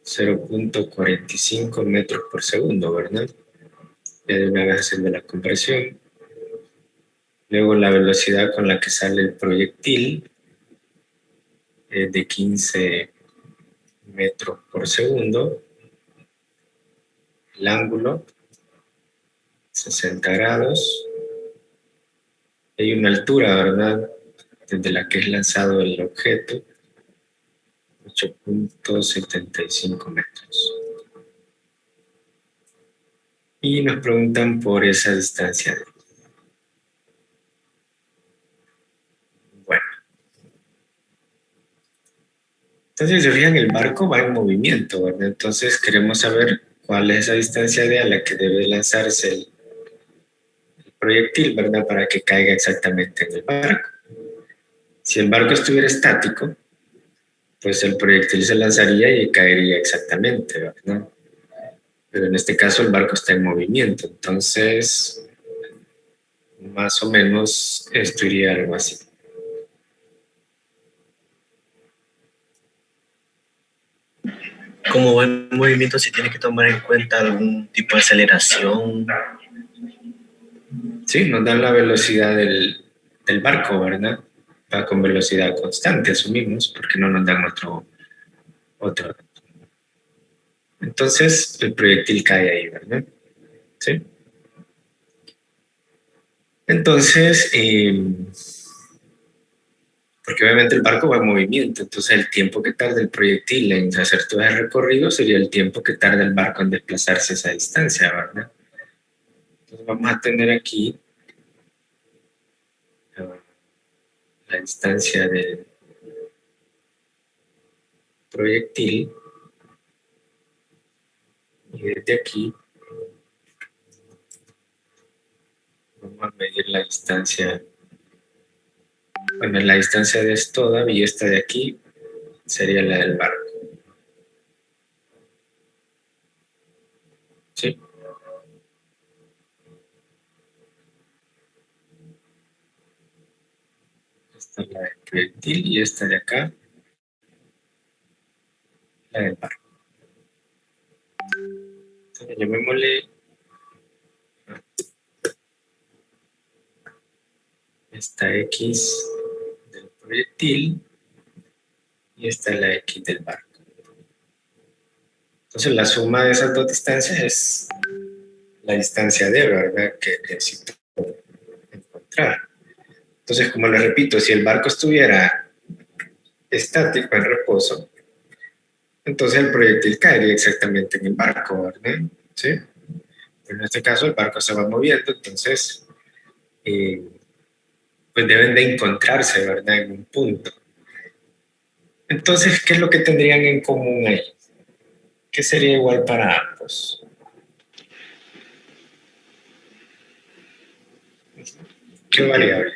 0.45 metros por segundo, ¿verdad? Ya de una vez haciendo la conversión. Luego la velocidad con la que sale el proyectil es de 15 metros por segundo. El ángulo, 60 grados. Hay una altura, ¿verdad?, desde la que es lanzado el objeto, 8.75 metros. Y nos preguntan por esa distancia. Bueno. Entonces, si se fijan, el barco va en movimiento, ¿verdad? Entonces, queremos saber cuál es esa distancia a la que debe lanzarse el proyectil, ¿verdad?, para que caiga exactamente en el barco. Si el barco estuviera estático, pues el proyectil se lanzaría y caería exactamente, ¿verdad? Pero en este caso el barco está en movimiento, entonces más o menos esto iría algo así. Como va en movimiento, ¿se tiene que tomar en cuenta algún tipo de aceleración? Sí, nos dan la velocidad del barco, ¿verdad? Va con velocidad constante, asumimos, porque no nos dan otro. Entonces, el proyectil cae ahí, ¿verdad? ¿Sí? Entonces, porque obviamente el barco va en movimiento, entonces el tiempo que tarda el proyectil en hacer todo el recorrido sería el tiempo que tarda el barco en desplazarse esa distancia, ¿verdad? Entonces vamos a tener aquí la distancia del proyectil y desde aquí vamos a medir la distancia. Bueno, la distancia de esto y esta de aquí sería la del barco. ¿Sí? Esta es la del proyectil y esta de acá, la del barco. Entonces llamémosle esta X del proyectil y esta es la X del barco. Entonces la suma de esas dos distancias es la distancia D, ¿verdad?, que necesito encontrar. Entonces, como les repito, si el barco estuviera estático en reposo, entonces el proyectil caería exactamente en el barco, ¿verdad? ¿Sí? Pero en este caso el barco se va moviendo, entonces pues deben de encontrarse, ¿verdad?, en un punto. Entonces, ¿qué es lo que tendrían en común ahí? ¿Qué sería igual para ambos? ¿Qué variable?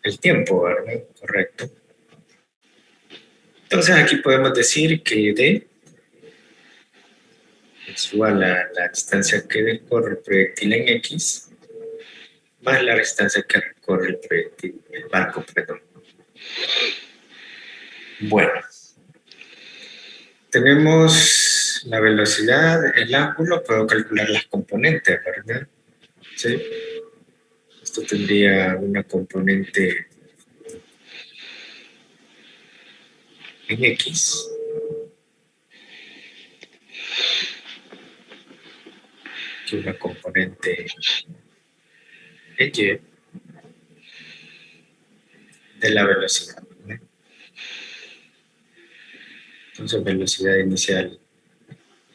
El tiempo, ¿verdad? Correcto. Entonces aquí podemos decir que D es igual a la distancia que recorre el proyectil en X más la distancia que recorre el proyectil, el barco, perdón. Bueno, tenemos la velocidad, el ángulo, puedo calcular las componentes, ¿verdad? ¿Sí? Esto tendría una componente en X y una componente en Y de la velocidad, ¿verdad? Entonces, velocidad inicial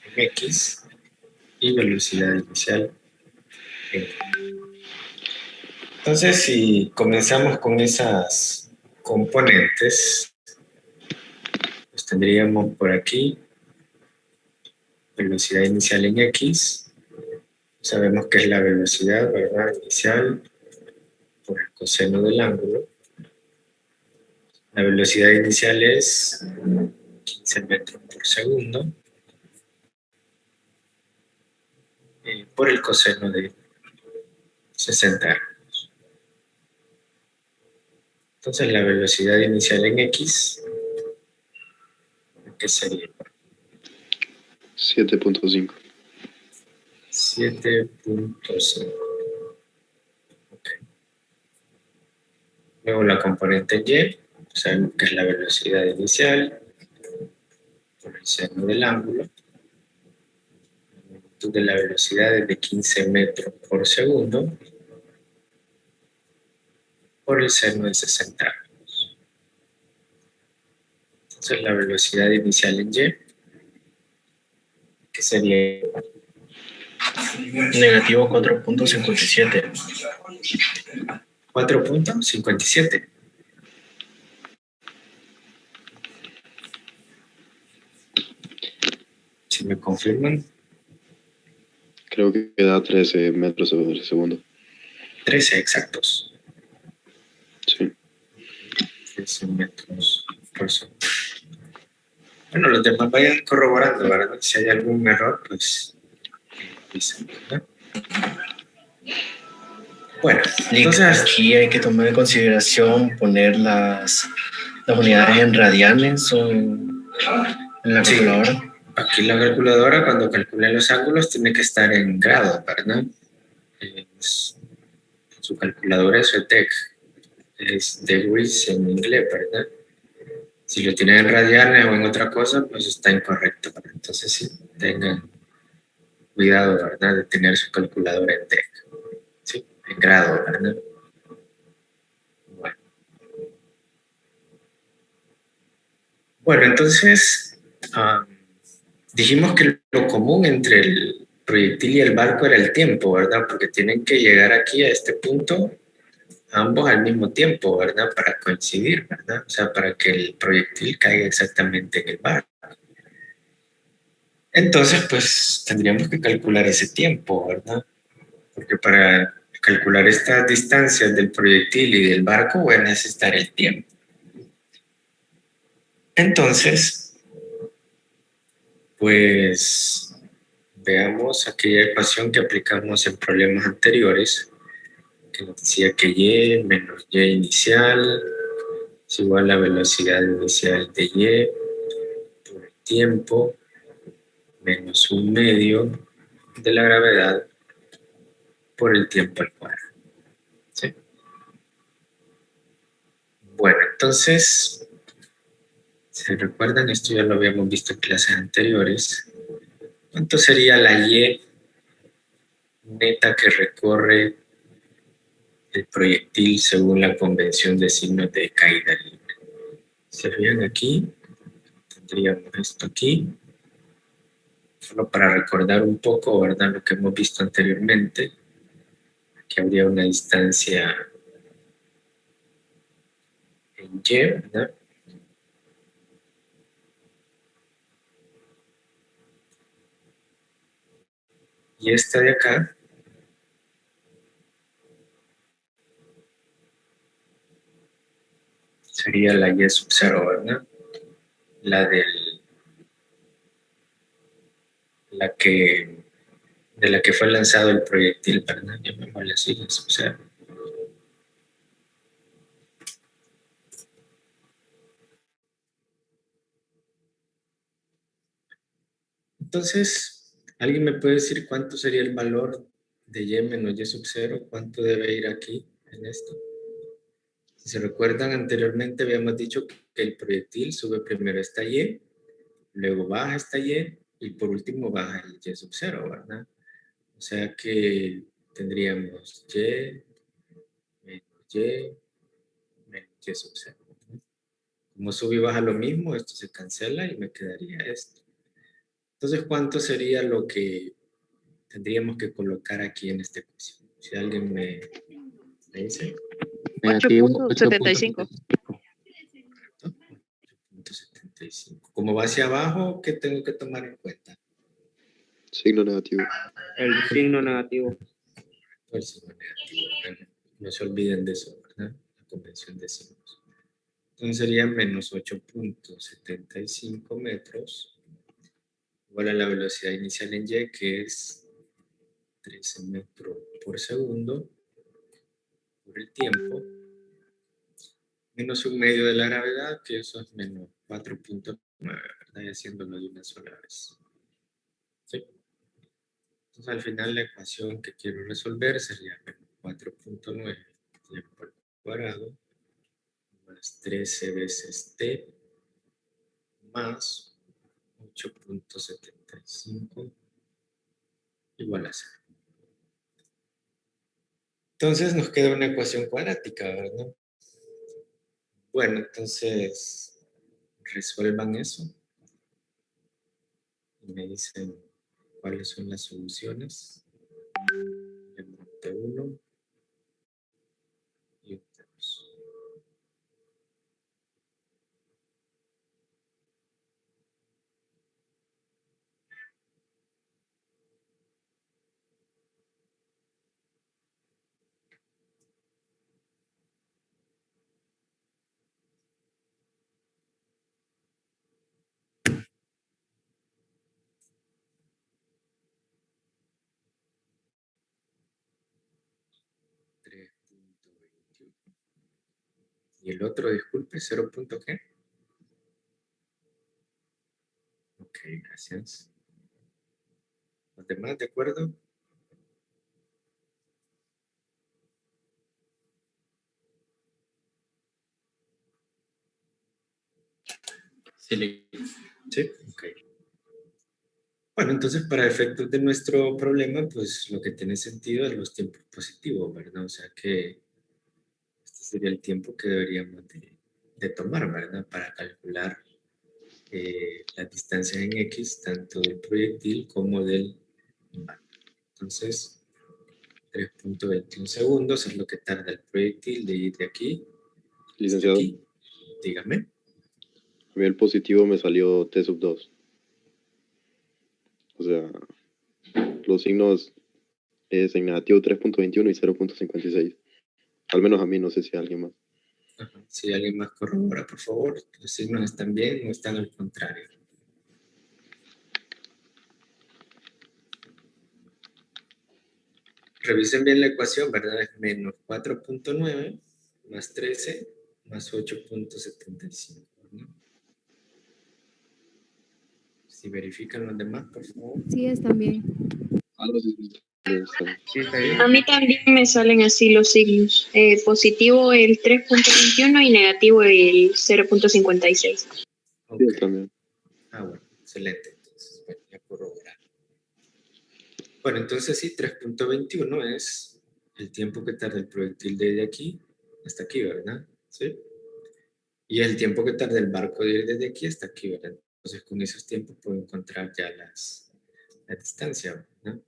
en X y velocidad inicial en Y. Entonces, si comenzamos con esas componentes, pues tendríamos por aquí velocidad inicial en X. Sabemos que es la velocidad, ¿verdad?, inicial por el coseno del ángulo. La velocidad inicial es 15 metros por segundo por el coseno de 60 grados. Entonces la velocidad inicial en X, ¿qué sería? 7.5. 7.5. Ok. Luego la componente y, sabemos que es la velocidad inicial por el seno del ángulo. La magnitud de la velocidad es de 15 metros por segundo por el seno de 60 grados. Entonces la velocidad inicial en y, que sería Negativo 4.57. 4.57. Si me confirman, Creo que da 13 metros sobre segundo. 13 exactos. Sí. 13 metros por segundo. Bueno, los demás vayan corroborando, ¿verdad? Si hay algún error, pues dicen, ¿verdad? Bueno, entonces Aquí hay que tomar en consideración poner las unidades en radianes o en la sí, calculadora. aquí la calculadora cuando calcula los ángulos tiene que estar en grados, ¿verdad? Su calculadora es ETEC, es degrees en inglés, ¿verdad? Si lo tienen en radianes o en otra cosa, pues está incorrecto, ¿verdad? Entonces sí, tengan cuidado, ¿verdad? De tener su calculadora en TEC, ¿sí? En grado, ¿verdad? Bueno, entonces dijimos que lo común entre el proyectil y el barco era el tiempo, ¿verdad? Porque tienen que llegar aquí a este punto ambos al mismo tiempo, ¿verdad? Para coincidir, ¿verdad? O sea, para que el proyectil caiga exactamente en el barco. Entonces, pues tendríamos que calcular ese tiempo, ¿verdad? Porque para calcular estas distancias del proyectil y del barco voy a necesitar el tiempo. Entonces, pues veamos aquella ecuación que aplicamos en problemas anteriores, que nos decía que y menos y inicial es igual a la velocidad inicial de y por el tiempo menos un medio de la gravedad por el tiempo al cuadrado. ¿Sí? Bueno, entonces, ¿se recuerdan? Esto ya lo habíamos visto en clases anteriores. ¿Cuánto sería la y neta que recorre el proyectil según la convención de signos de caída libre? ¿Se fijan aquí? Tendríamos esto aquí. Solo para recordar un poco, ¿verdad? Lo que hemos visto anteriormente. Aquí habría una distancia en y, ¿verdad? Y esta de acá sería la y sub 0, ¿verdad? De la que fue lanzado el proyectil, ¿verdad? Llamémosle así, la sub 0. Entonces, ¿alguien me puede decir cuánto sería el valor de y menos y sub 0? ¿Cuánto debe ir aquí en esto? Si se recuerdan, anteriormente habíamos dicho que el proyectil sube primero esta y, luego baja esta y por último baja el y sub 0, ¿verdad? O sea que tendríamos y menos y menos y sub 0. Como sube y baja lo mismo, esto se cancela y me quedaría esto. Entonces, ¿cuánto sería lo que tendríamos que colocar aquí en esta ecuación? Si alguien me dice. Negativo 8.75. 8.75. Como va hacia abajo, ¿qué tengo que tomar en cuenta? Signo negativo. El signo negativo. El signo negativo. Bueno, no se olviden de eso, ¿verdad? La convención de signos. Entonces sería menos 8.75 metros igual a la velocidad inicial en y, que es 13 metros por segundo por el tiempo, menos un medio de la gravedad, que eso es menos 4.9, ¿verdad? Y haciéndolo de una sola vez. ¿sí? Entonces, al final, la ecuación que quiero resolver sería 4.9 tiempo al cuadrado más 13 veces t más 8.75 igual a 0. Entonces nos queda una ecuación cuadrática, ¿verdad? Bueno, entonces resuelvan eso y me dicen cuáles son las soluciones. El T1 y el T2. Y el otro, disculpe, 0. ¿Qué? Ok, gracias. ¿Los demás de acuerdo? Sí. Sí, ok. Bueno, entonces para efectos de nuestro problema, pues lo que tiene sentido es los tiempos positivos, ¿verdad? O sea que este sería el tiempo que deberíamos de tomar, ¿verdad? Para calcular las distancias en X, tanto del proyectil como del barco. Entonces, 3.21 segundos es lo que tarda el proyectil de ir de aquí hasta Licenciado, aquí. Dígame. a mí el positivo me salió T sub 2. O sea, los signos es en negativo 3.21 y 0.56. Al menos a mí, no sé si a alguien más. Ajá. Si alguien más corrobora, por favor, los signos están bien o están al contrario. Revisen bien la ecuación, ¿verdad? Es menos 4.9 más 13 más 8.75. ¿No? Si verifican los demás, por favor. Sí, están bien. Algo así. Está bien. Sí, está bien. A mí también me salen así los signos. Positivo el 3.21 y negativo el 0.56. Ok. Sí, está bien. Ah, bueno, excelente. Entonces, bueno, ya corroborar. Bueno, entonces sí, 3.21 es el tiempo que tarda el proyectil desde aquí hasta aquí, ¿verdad? Sí. Y el tiempo que tarda el barco de ir desde aquí hasta aquí, ¿verdad? Entonces, con esos tiempos puedo encontrar ya la distancia, ¿verdad?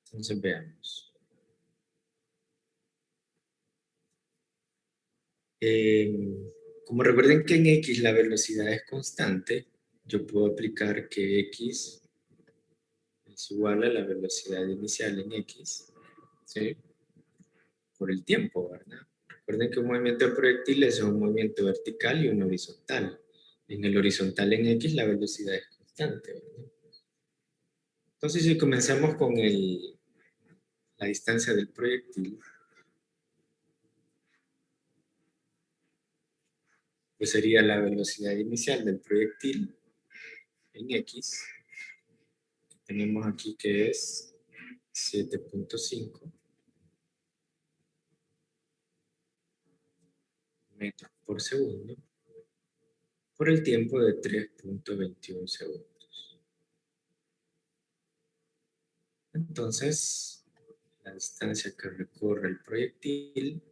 Entonces, veamos. Como recuerden que en X la velocidad es constante, yo puedo aplicar que X es igual a la velocidad inicial en X, ¿sí? Por el tiempo, ¿verdad? Recuerden que un movimiento de proyectiles es un movimiento vertical y un horizontal. En el horizontal en X la velocidad es constante, ¿verdad? Entonces, si comenzamos con la distancia del proyectil, pues sería la velocidad inicial del proyectil en X. Tenemos aquí que es 7.5 metros por segundo por el tiempo de 3.21 segundos. Entonces, la distancia que recorre el proyectil,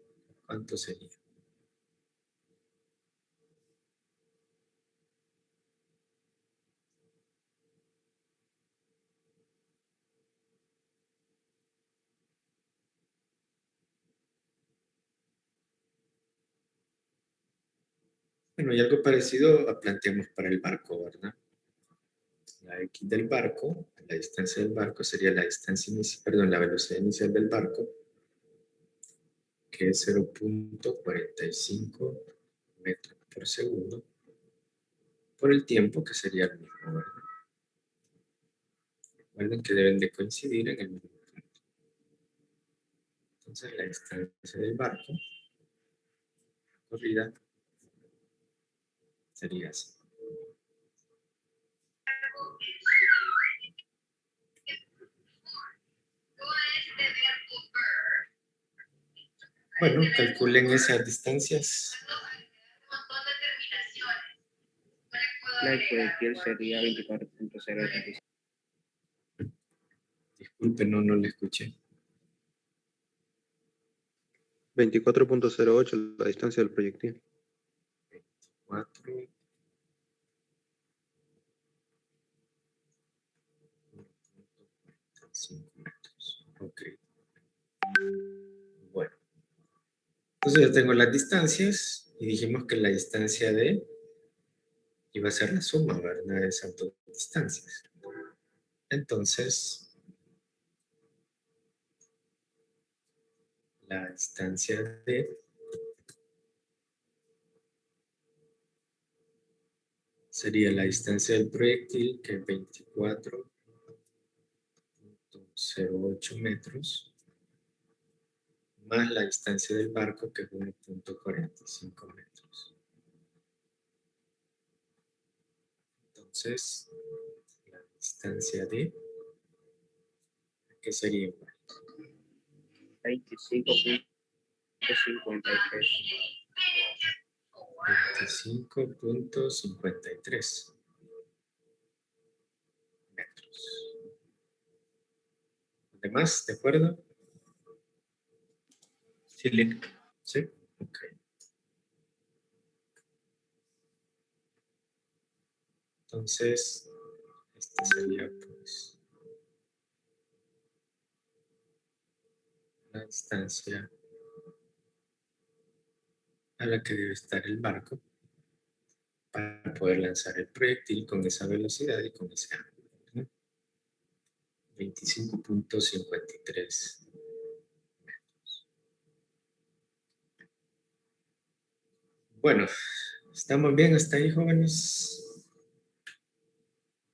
¿cuánto sería? Bueno, y algo parecido planteamos para el barco, ¿verdad? La X del barco, la distancia del barco sería la distancia inicial, perdón, la velocidad inicial del barco, que es 0.45 metros por segundo, por el tiempo que sería el mismo, ¿verdad? Recuerden que deben de coincidir en el mismo punto. Entonces la distancia del barco corrida sería así. Bueno, calculen esas distancias. La del proyectil sería 24.035. Disculpen, no le escuché. 24.08 la distancia del proyectil. 4. Metros. Ok. Bueno. Entonces ya tengo las distancias y dijimos que la distancia de iba a ser la suma, ¿verdad? De esas dos distancias. Entonces, la distancia de sería la distancia del proyectil, que es 24.08 metros, más la distancia del barco, que es 1.45 metros. Entonces, la distancia de, ¿qué sería igual? 25.53. 25.53 metros. ¿Demás? ¿De acuerdo? Sí, Lick. Sí. Ok. Entonces, esta sería pues la distancia a la que debe estar el barco para poder lanzar el proyectil con esa velocidad y con ese ángulo, ¿no? 25.53. Bueno, ¿estamos bien hasta ahí, jóvenes?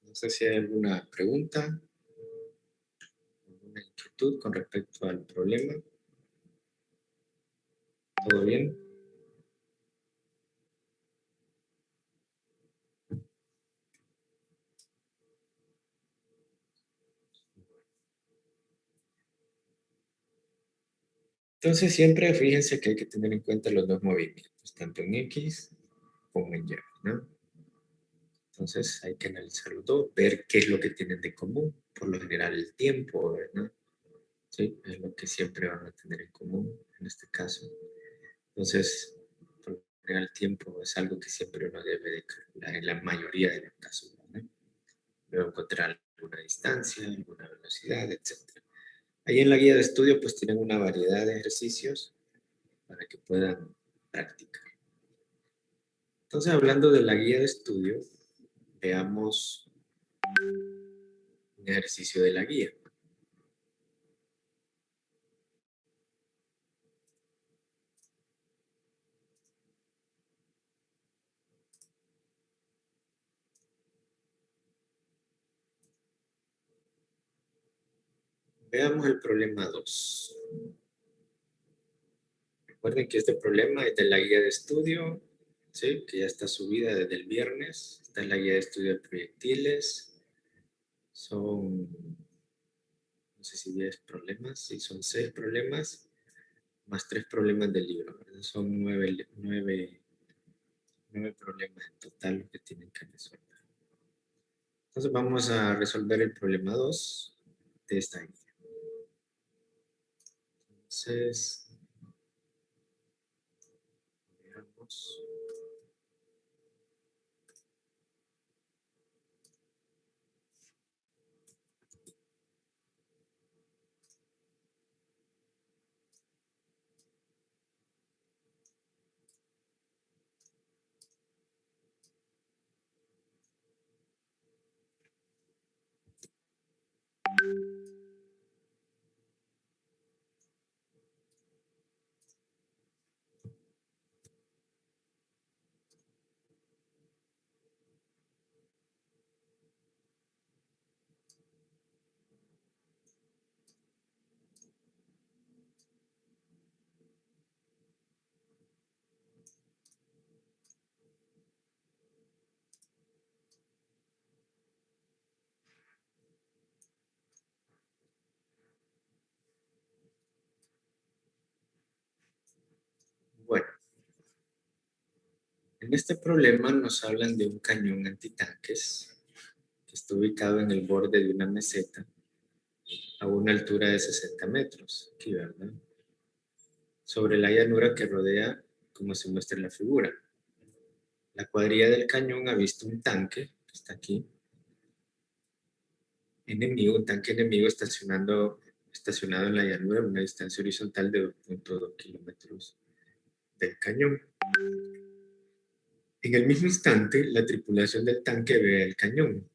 No sé si hay alguna pregunta, alguna inquietud con respecto al problema. ¿Todo bien? Entonces siempre fíjense que hay que tener en cuenta los dos movimientos, tanto en X como en Y, ¿no? Entonces hay que analizar los dos, ver qué es lo que tienen de común, por lo general el tiempo, ¿verdad? Sí, es lo que siempre van a tener en común en este caso. Entonces, por lo general el tiempo es algo que siempre uno debe de calcular en la mayoría de los casos, ¿verdad? Luego encontrar alguna distancia, alguna velocidad, etc. Ahí en la guía de estudio pues tienen una variedad de ejercicios para que puedan practicar. Entonces, hablando de la guía de estudio, veamos un ejercicio de la guía. Veamos el problema 2. Recuerden que este problema es de la guía de estudio, ¿sí? Que ya está subida desde el viernes. Está en la guía de estudio de proyectiles. Son, no sé si 10 problemas, sí, son 6 problemas, más 3 problemas del libro, ¿verdad? Son 9 problemas en total lo que tienen que resolver. Entonces vamos a resolver el problema 2 de esta guía. Entonces, veamos. En este problema nos hablan de un cañón antitanques que está ubicado en el borde de una meseta a una altura de 60 metros, aquí, ¿verdad? Sobre la llanura que rodea, como se muestra en la figura. La cuadrilla del cañón ha visto un tanque, que está aquí, enemigo, un tanque enemigo estacionado en la llanura a una distancia horizontal de 2.2 kilómetros del cañón. En el mismo instante, la tripulación del tanque ve el cañón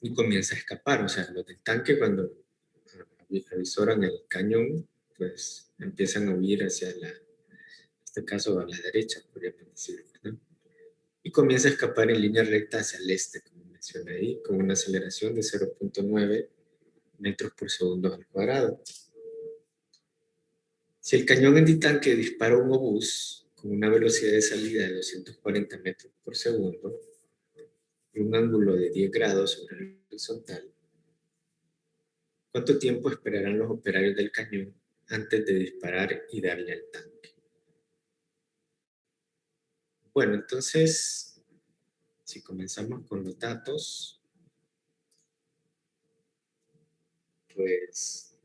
y comienza a escapar. O sea, los del tanque cuando avisoran el cañón, pues empiezan a huir hacia en este caso a la derecha, podríamos decir, ¿no? Y comienza a escapar en línea recta hacia el este, como mencioné ahí, con una aceleración de 0.9 metros por segundo al cuadrado. Si el cañón antitanque dispara un obús con una velocidad de salida de 240 metros por segundo y un ángulo de 10 grados sobre el horizontal, ¿cuánto tiempo esperarán los operarios del cañón antes de disparar y darle al tanque? Bueno, entonces, si comenzamos con los datos, pues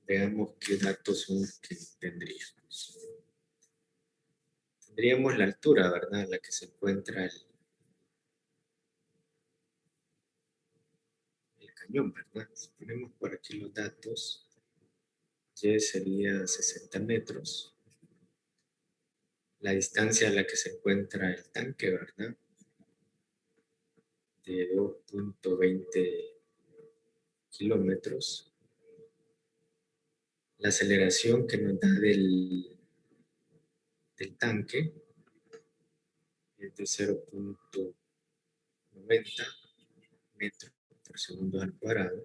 veamos qué datos son los que tendríamos. Tendríamos la altura, ¿verdad? En la que se encuentra el cañón, ¿verdad? Si ponemos por aquí los datos, Y sería 60 metros. La distancia a la que se encuentra el tanque, ¿verdad? De 2.20 kilómetros. La aceleración que nos da del tanque es de 0.90 metros por segundo al cuadrado.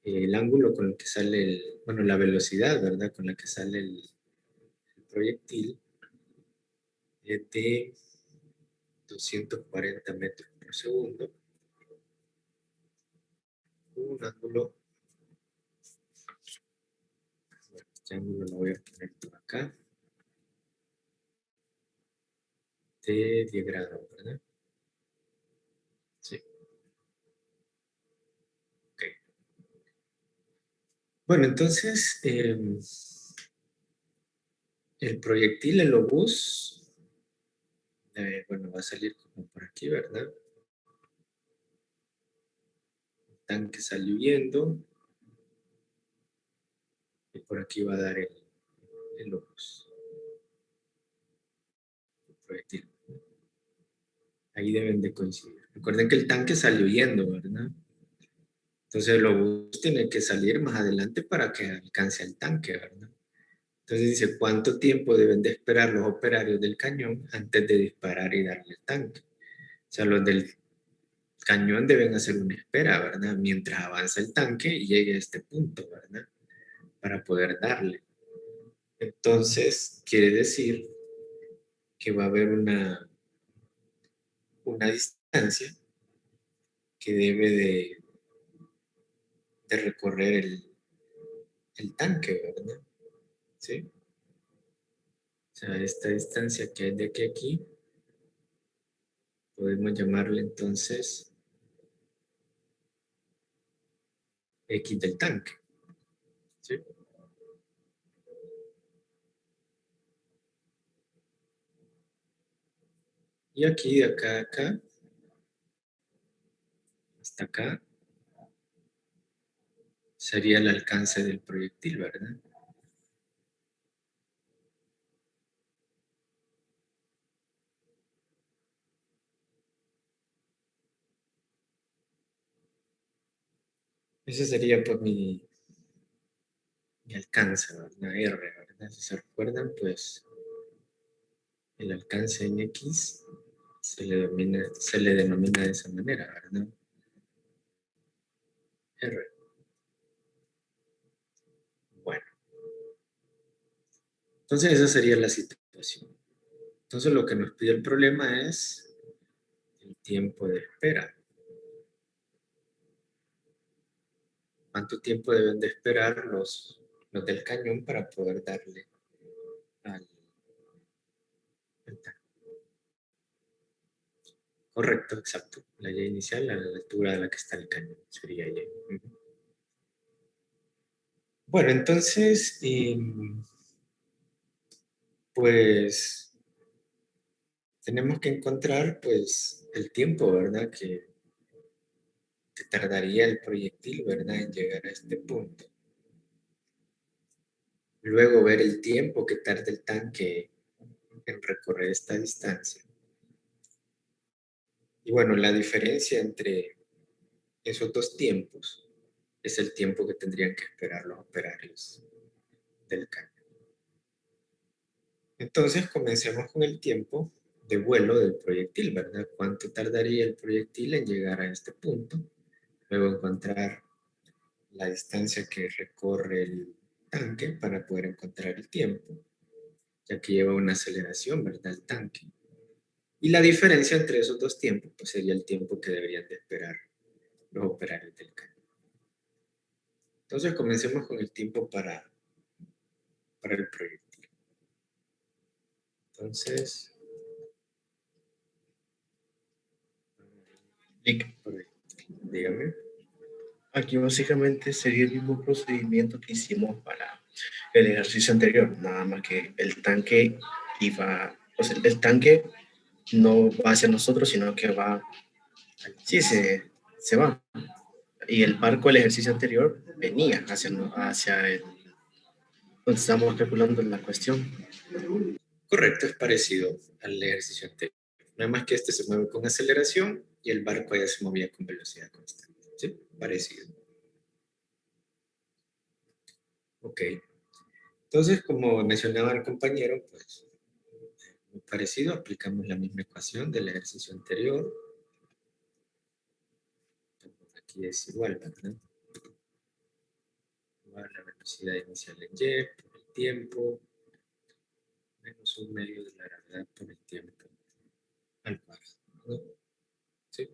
El ángulo con el que sale la velocidad, ¿verdad? Con la que sale el proyectil es de 240 metros por segundo. Un ángulo, este ángulo lo voy a poner por acá, de 10 grados, ¿verdad? Sí. Ok. Bueno, entonces, el proyectil, el obús, va a salir como por aquí, ¿verdad? El tanque salió huyendo. Y por aquí va a dar el obús. El proyectil. Ahí deben de coincidir. Recuerden que el tanque salió huyendo, ¿verdad? Entonces el obús tiene que salir más adelante para que alcance al tanque, ¿verdad? Entonces dice, ¿cuánto tiempo deben de esperar los operarios del cañón antes de disparar y darle al tanque? O sea, los del cañón deben hacer una espera, ¿verdad? Mientras avanza el tanque y llegue a este punto, ¿verdad? Para poder darle. Entonces, quiere decir que va a haber una distancia que debe de recorrer el tanque, ¿verdad? ¿Sí? O sea, esta distancia que hay de aquí a aquí, podemos llamarle entonces X del tanque. ¿Sí? Y aquí, de acá a acá, hasta acá, sería el alcance del proyectil, ¿verdad? Ese sería pues mi alcance, ¿verdad? R, ¿verdad? Si se recuerdan, pues el alcance en X se le denomina de esa manera, ¿verdad? R. Bueno, entonces esa sería la situación. Entonces lo que nos pide el problema es el tiempo de espera. ¿Cuánto tiempo deben de esperar los del cañón para poder darle el tanque. Correcto, exacto. La Y inicial a la altura de la que está el cañón sería Y. Ujú. Bueno, entonces, pues tenemos que encontrar pues el tiempo, ¿verdad? Que tardaría el proyectil, ¿verdad? En llegar a este punto. Luego ver el tiempo que tarda el tanque en recorrer esta distancia. Y bueno, la diferencia entre esos dos tiempos es el tiempo que tendrían que esperar los operarios del cañón. Entonces comencemos con el tiempo de vuelo del proyectil, ¿verdad? ¿Cuánto tardaría el proyectil en llegar a este punto? Luego encontrar la distancia que recorre el tanque para poder encontrar el tiempo, ya que lleva una aceleración, ¿verdad? El tanque. Y la diferencia entre esos dos tiempos pues sería el tiempo que deberían de esperar los operarios del cañón. Entonces comencemos con el tiempo para el proyectil. Entonces, dígame. Aquí básicamente sería el mismo procedimiento que hicimos para el ejercicio anterior, nada más que el tanque iba, o sea, el tanque no va hacia nosotros, sino que va, sí, se va. Y el barco del ejercicio anterior venía hacia el, donde estábamos calculando la cuestión. Correcto, es parecido al ejercicio anterior. Nada más que este se mueve con aceleración y el barco ya se movía con velocidad constante. ¿Sí? Parecido. Ok. Entonces, como mencionaba el compañero, pues, muy parecido, aplicamos la misma ecuación del ejercicio anterior. Aquí es igual, ¿verdad? Igual la velocidad inicial en Y por el tiempo, menos un medio de la gravedad por el tiempo al cuadrado, ¿no? ¿Sí?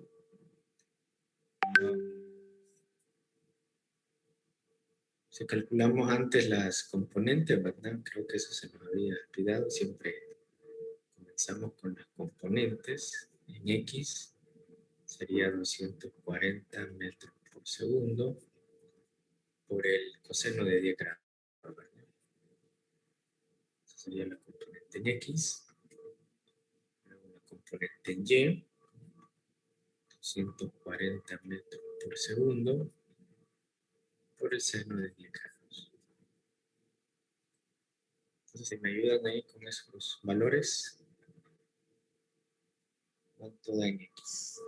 Si calculamos antes las componentes, ¿verdad? Creo que eso se nos había olvidado. Siempre comenzamos con las componentes. En X sería 240 metros por segundo por el coseno de 10 grados, ¿verdad? Esa sería la componente en X. Luego la componente en Y, 240 metros por segundo por el seno de 10 grados. Entonces, si me ayudan ahí con esos valores, ¿cuánto da en X?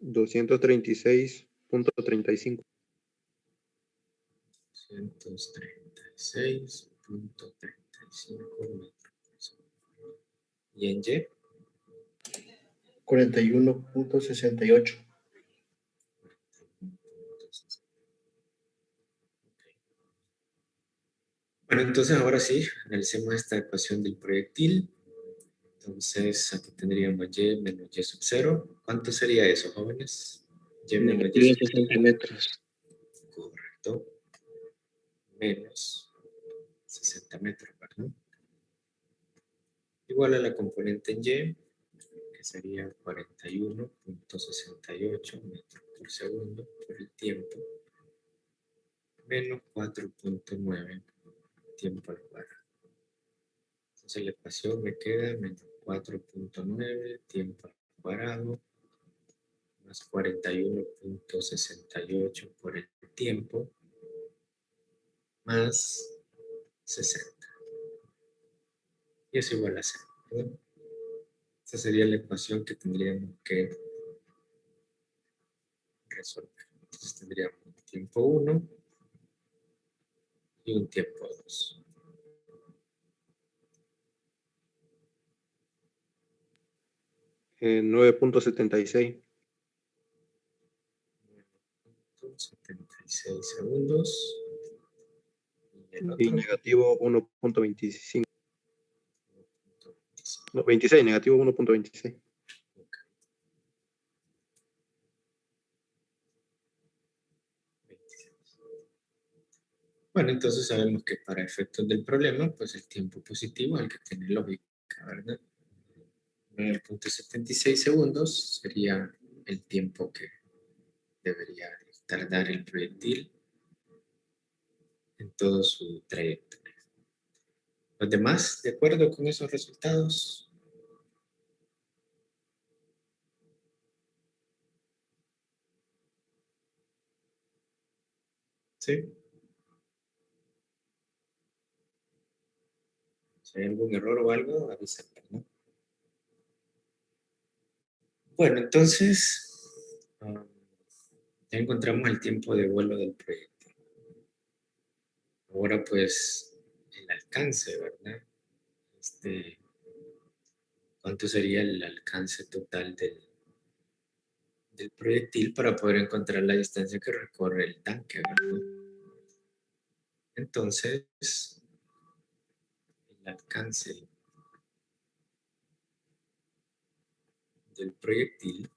$236.35. 236.35 metros. ¿Y en Y? 41.68. Bueno, entonces ahora sí, analicemos esta ecuación del proyectil. Entonces, aquí tendríamos Y menos Y sub 0. ¿Cuánto sería eso, jóvenes? Y menos Y Negativo sub 60 metros. correcto. Menos 60 metros, ¿verdad? Igual a la componente en Y, que sería 41.68 metros por segundo por el tiempo, menos 4.9 tiempo al cuadrado. Entonces la ecuación me queda menos 4.9 tiempo al cuadrado más 41.68 por el tiempo más 60. Y es igual a 0, ¿verdad? Esa sería la ecuación que tendríamos que resolver. Entonces tendríamos un tiempo 1 y un tiempo 2. En 9.76. 76 segundos. Y el Y otro, negativo 1.25. No, 26, negativo 1.26. Bueno, entonces sabemos que para efectos del problema, pues el tiempo positivo es el que tiene lógica, ¿verdad? 9.76 segundos sería el tiempo que debería tardar el proyectil en todo su trayectoria. ¿Los demás de acuerdo con esos resultados? ¿Sí? Si hay algún error o algo, avísame, ¿no? Bueno, entonces, ya encontramos el tiempo de vuelo del proyectil. Ahora, pues, el alcance, ¿verdad? ¿Cuánto sería el alcance total del proyectil para poder encontrar la distancia que recorre el tanque, ¿verdad? Entonces, el alcance del proyectil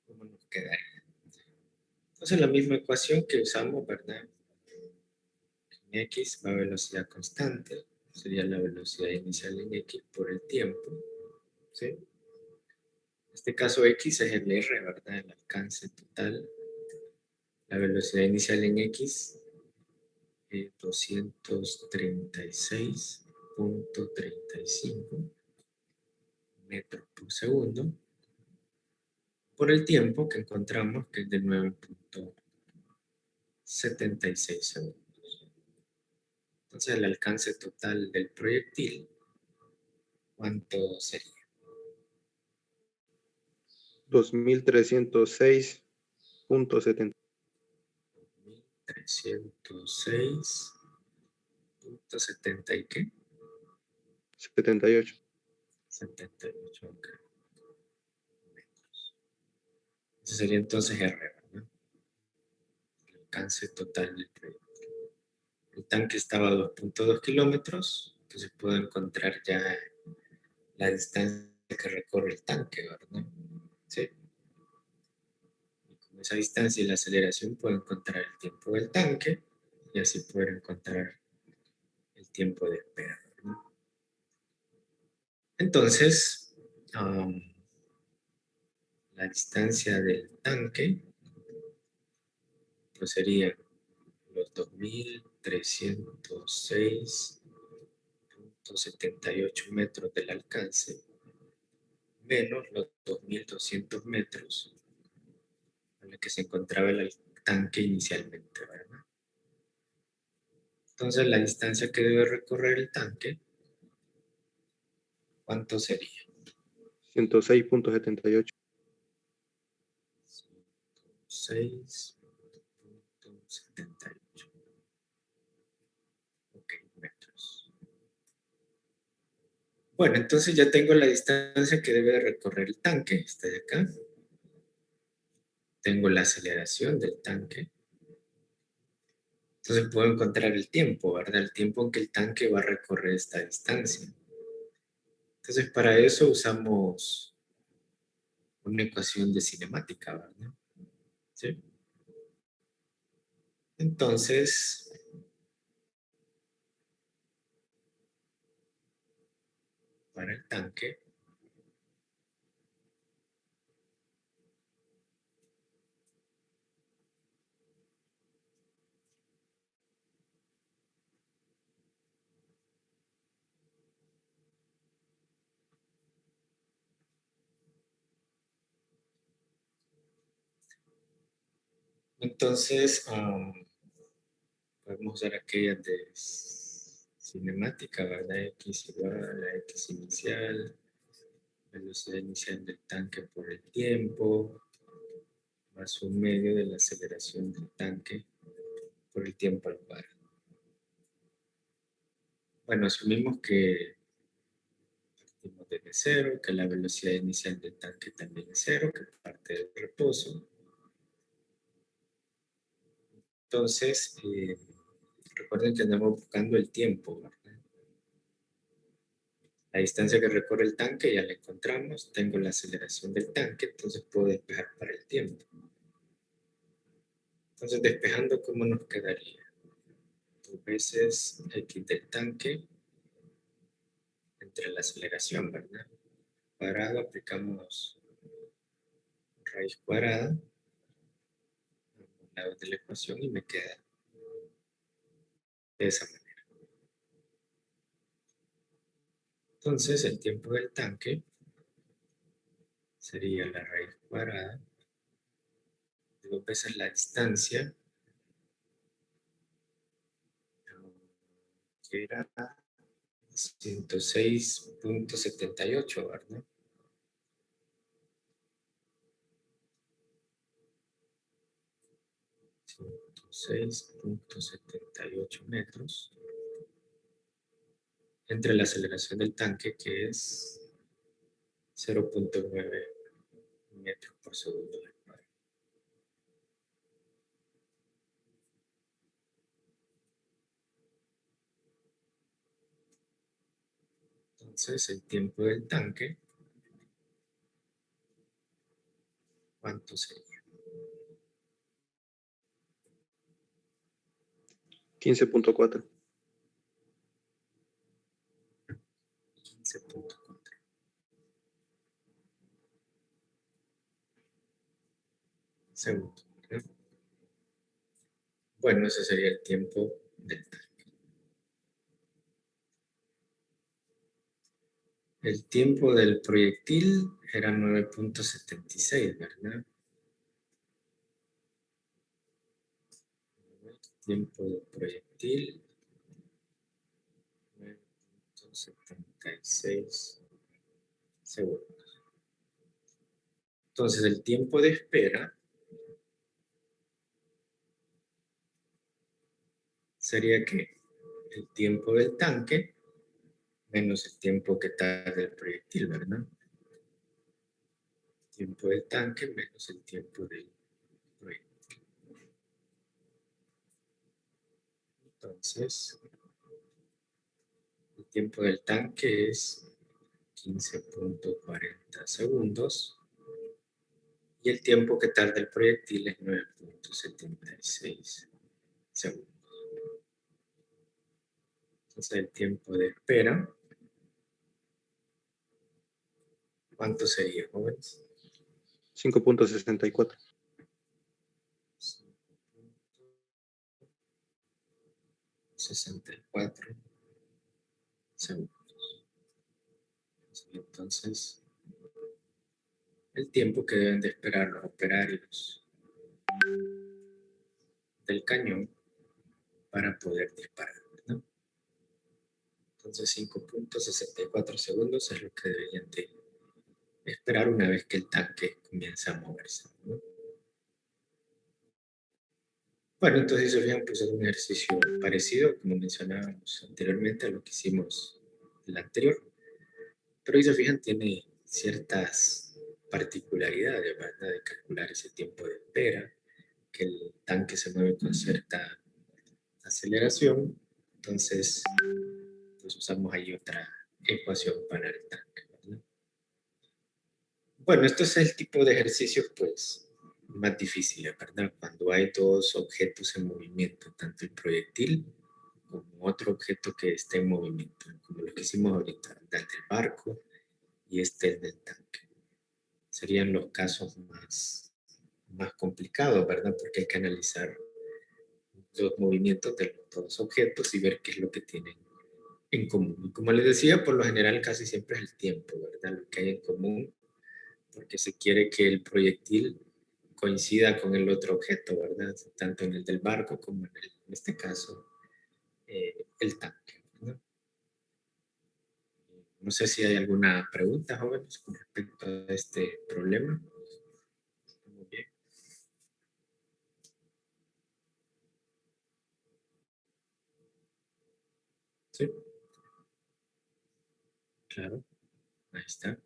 ¿cómo nos quedaría? Entonces, la misma ecuación que usamos, ¿verdad? En X va a velocidad constante, sería la velocidad inicial en X por el tiempo, ¿sí? En este caso X es el R, ¿verdad? El alcance total. La velocidad inicial en X es 236.35 metros por segundo por el tiempo que encontramos que es de 9.76 segundos. Entonces el alcance total del proyectil, ¿cuánto sería? 2306.70. 306.70 y qué? 78. 78, ok. Ese sería entonces R, ¿verdad? El alcance total del proyectil. El tanque estaba a 2.2 kilómetros, entonces puedo encontrar ya la distancia que recorre el tanque, ¿verdad? Sí. Y con esa distancia y la aceleración puedo encontrar el tiempo del tanque y así poder encontrar el tiempo de espera, ¿verdad? Entonces, la distancia del tanque pues sería los 2.306.78 metros del alcance menos los 2.200 metros en los que se encontraba el tanque inicialmente, ¿verdad? Entonces la distancia que debe recorrer el tanque, ¿cuánto sería? 106.78. 6.78. Ok, metros. Bueno, entonces ya tengo la distancia que debe recorrer el tanque, está de acá. Tengo la aceleración del tanque. Entonces puedo encontrar el tiempo, ¿verdad? El tiempo en que el tanque va a recorrer esta distancia. Entonces para eso usamos una ecuación de cinemática, ¿verdad? ¿Sí? Entonces, para el tanque, entonces podemos usar aquellas de cinemática, ¿verdad? X igual a X inicial, velocidad inicial del tanque por el tiempo, más un medio de la aceleración del tanque por el tiempo al par. Bueno, asumimos que partimos desde cero, que la velocidad inicial del tanque también es cero, que parte del reposo. Entonces, recuerden que andamos buscando el tiempo, ¿verdad? La distancia que recorre el tanque ya la encontramos. Tengo la aceleración del tanque, entonces puedo despejar para el tiempo. Entonces, despejando, ¿cómo nos quedaría? 2 veces x del tanque entre la aceleración, ¿verdad? Cuadrado, aplicamos raíz cuadrada a ambos lados de la ecuación y me queda de esa manera. Entonces, el tiempo del tanque sería la raíz cuadrada de 2 veces la distancia, que era 106.78, ¿verdad? 106.78 metros entre la aceleración del tanque, que es 0.9 metros por segundo. Entonces, el tiempo del tanque, ¿cuánto sería? 15.4. 15.4 segundos, ¿verdad? Bueno, ese sería el tiempo del tanque. El tiempo del proyectil era 9.76, ¿verdad? El tiempo del proyectil, 9.76 segundos. Entonces, el tiempo de espera sería que el tiempo del tanque menos el tiempo que tarda el proyectil, ¿verdad? El tiempo del tanque menos el tiempo del proyectil. Entonces, el tiempo del tanque es 15.40 segundos y el tiempo que tarda el proyectil es 9.76 segundos. Entonces, el tiempo de espera, ¿cuánto sería, jóvenes? 5.64. 64 segundos. Entonces, el tiempo que deben de esperar los operarios del cañón para poder disparar, ¿no? Entonces 5.64 segundos es lo que deberían de esperar una vez que el tanque comienza a moverse, ¿no? Bueno, entonces se fijan, pues es un ejercicio parecido, como mencionábamos anteriormente, a lo que hicimos el anterior, pero ahí se fijan, tiene ciertas particularidades, ¿verdad? De calcular ese tiempo de espera, que el tanque se mueve con cierta aceleración, entonces pues usamos ahí otra ecuación para el tanque, ¿verdad? Bueno, esto es el tipo de ejercicios pues más difíciles, ¿verdad? Cuando hay dos objetos en movimiento, tanto el proyectil como otro objeto que esté en movimiento, como lo que hicimos ahorita, ¿verdad? El del barco y este el del tanque. Serían los casos más complicados, ¿verdad? Porque hay que analizar los movimientos de los dos objetos y ver qué es lo que tienen en común. Y como les decía, por lo general casi siempre es el tiempo, ¿verdad? Lo que hay en común, porque se quiere que el proyectil coincida con el otro objeto, ¿verdad? Tanto en el del barco como en este caso, el tanque, ¿verdad? No sé si hay alguna pregunta, jóvenes, con respecto a este problema. Muy bien. Sí, claro. Ahí está.